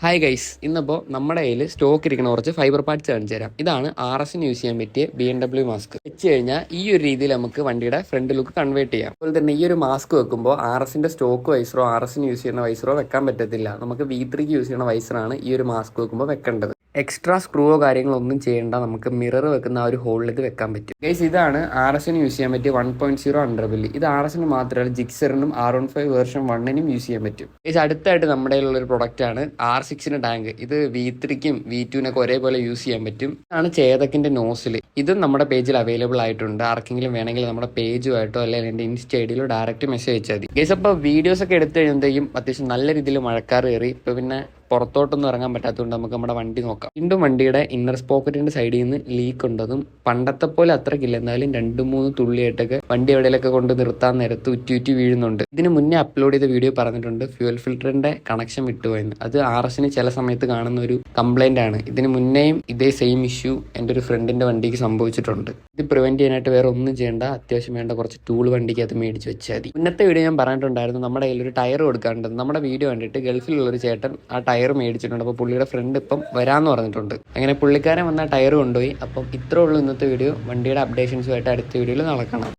Hi guys, ഇന്നിപ്പോൾ നമ്മുടെ കയ്യിൽ സ്റ്റോക്ക് ഇരിക്കുന്ന കുറച്ച് ഫൈബർ പാർട്സ് കാണിച്ചു തരാം. ഇതാണ് RSന് യൂസ് ചെയ്യാൻ പറ്റിയ BMW മാസ്ക്. വെച്ച് കഴിഞ്ഞാൽ ഈ ഒരു രീതിയിൽ നമുക്ക് വണ്ടിയുടെ ഫ്രണ്ട് ലുക്ക് കൺവേർട്ട് ചെയ്യാം. അതുപോലെ തന്നെ ഈ ഒരു മാസ്ക് വെക്കുമ്പോൾ RSന്റെ സ്റ്റോക്ക് വൈസറോ RSന് യൂസ് ചെയ്യുന്ന വൈസറോ വെക്കാൻ പറ്റത്തില്ല. നമുക്ക് V3ക്ക് യൂസ് ചെയ്യുന്ന വൈസറാണ് ഈ ഒരു മാസ്ക് വെക്കുമ്പോൾ വെക്കേണ്ടത്. എക്സ്ട്രാ സ്ക്രൂവോ കാര്യങ്ങളോ ഒന്നും ചെയ്യേണ്ട, നമുക്ക് മിറർ വെക്കുന്ന ആ ഒരു ഹോളിൽ ഇത് വെക്കാൻ പറ്റും. ഗൈസ്, ഇതാണ് RSന് യൂസ് ചെയ്യാൻ പറ്റിയ 1.0 അണ്ടർബെല്ലി. ഇത് RSന് മാത്രമല്ല ജിക്സറിനും R15 വേർഷൻ 1നും യൂസ് ചെയ്യാൻ പറ്റും. ഗൈസ്, അടുത്തായിട്ട് നമ്മുടെ കയ്യിലുള്ളൊരു പ്രൊഡക്റ്റ് ആണ് R6ന്റെ ടാങ്ക്. ഇത് V3ക്കും V2നൊക്കെ ഒരേപോലെ യൂസ് ചെയ്യാൻ പറ്റും. ഇതാണ് ചേതക്കിന്റെ നോസിൽ. ഇതും നമ്മുടെ പേജിൽ അവൈലബിൾ ആയിട്ടുണ്ട്. ആർക്കെങ്കിലും വേണമെങ്കിൽ നമ്മുടെ പേജുമായിട്ടോ അല്ലെങ്കിൽ എൻ്റെ ഇൻസ്റ്റ ഐഡിയിലോ ഡയറക്റ്റ് മെസ്സേജ് അയച്ചാൽ മതി. ഗൈസ്, അപ്പോൾ വീഡിയോസ് ഒക്കെ എടുത്തു കഴിയുമ്പോഴത്തേക്കും അത്യാവശ്യം നല്ല രീതിയിൽ മഴക്കാർ കയറി. ഇപ്പോൾ പിന്നെ പുറത്തോട്ടൊന്നും ഇറങ്ങാൻ പറ്റാത്തതുകൊണ്ട് നമുക്ക് നമ്മുടെ വണ്ടി നോക്കാം. വീണ്ടും വണ്ടിയുടെ ഇന്നർ പോക്കറ്റിന്റെ സൈഡിൽ നിന്ന് ലീക്ക് ഉണ്ടതും പണ്ടത്തെ പോലെ അത്രക്കില്ല, എന്നാലും 2-3 തുള്ളിയായിട്ടൊക്കെ വണ്ടി എവിടെയൊക്കെ കൊണ്ട് നിർത്താൻ നേരത്ത് ഉറ്റി വീഴുന്നുണ്ട്. ഇതിന് മുന്നേ അപ്ലോഡ് ചെയ്ത വീഡിയോ പറഞ്ഞിട്ടുണ്ട് ഫ്യൂൽ ഫിൽറ്ററിന്റെ കണക്ഷൻ വിട്ടുപോയെന്ന്. അത് RSന് ചില സമയത്ത് കാണുന്ന ഒരു കംപ്ലൈന്റ് ആണ്. ഇതിന് മുന്നേയും ഇതേ സെയിം ഇഷ്യൂ എൻ്റെ ഒരു ഫ്രണ്ടിന്റെ വണ്ടിക്ക് സംഭവിച്ചിട്ടുണ്ട്. ഇത് പ്രിവെന്റ് ചെയ്യാനായിട്ട് വേറെ ഒന്നും ചെയ്യേണ്ട, അത്യാവശ്യം വേണ്ട കുറച്ച് ടൂൾ വണ്ടിക്ക് അത് മേടിച്ച് വെച്ചാൽ മതി. മുന്നത്തെ വീഡിയോ ഞാൻ പറഞ്ഞിട്ടുണ്ടായിരുന്നു നമ്മുടെ കയ്യിൽ ഒരു ടയർ കൊടുക്കാനുണ്ട്. നമ്മുടെ വീഡിയോ കണ്ടിട്ട് ഗൾഫിലുള്ളൊരു ചേട്ടൻ ആ ടയർ മേടിച്ചിട്ടുണ്ട്. അപ്പോൾ പുള്ളിയുടെ ഫ്രണ്ട് ഇപ്പം വരാമെന്ന് പറഞ്ഞിട്ടുണ്ട്. അങ്ങനെ പുള്ളിക്കാരൻ വന്ന ടയർ കൊണ്ടുപോയി. അപ്പം ഇത്രേ ഉള്ളൂ ഇന്നത്തെ വീഡിയോ. വണ്ടിയുടെ അപ്ഡേഷൻസുമായിട്ട് അടുത്ത വീഡിയോയിൽ നടക്കണം.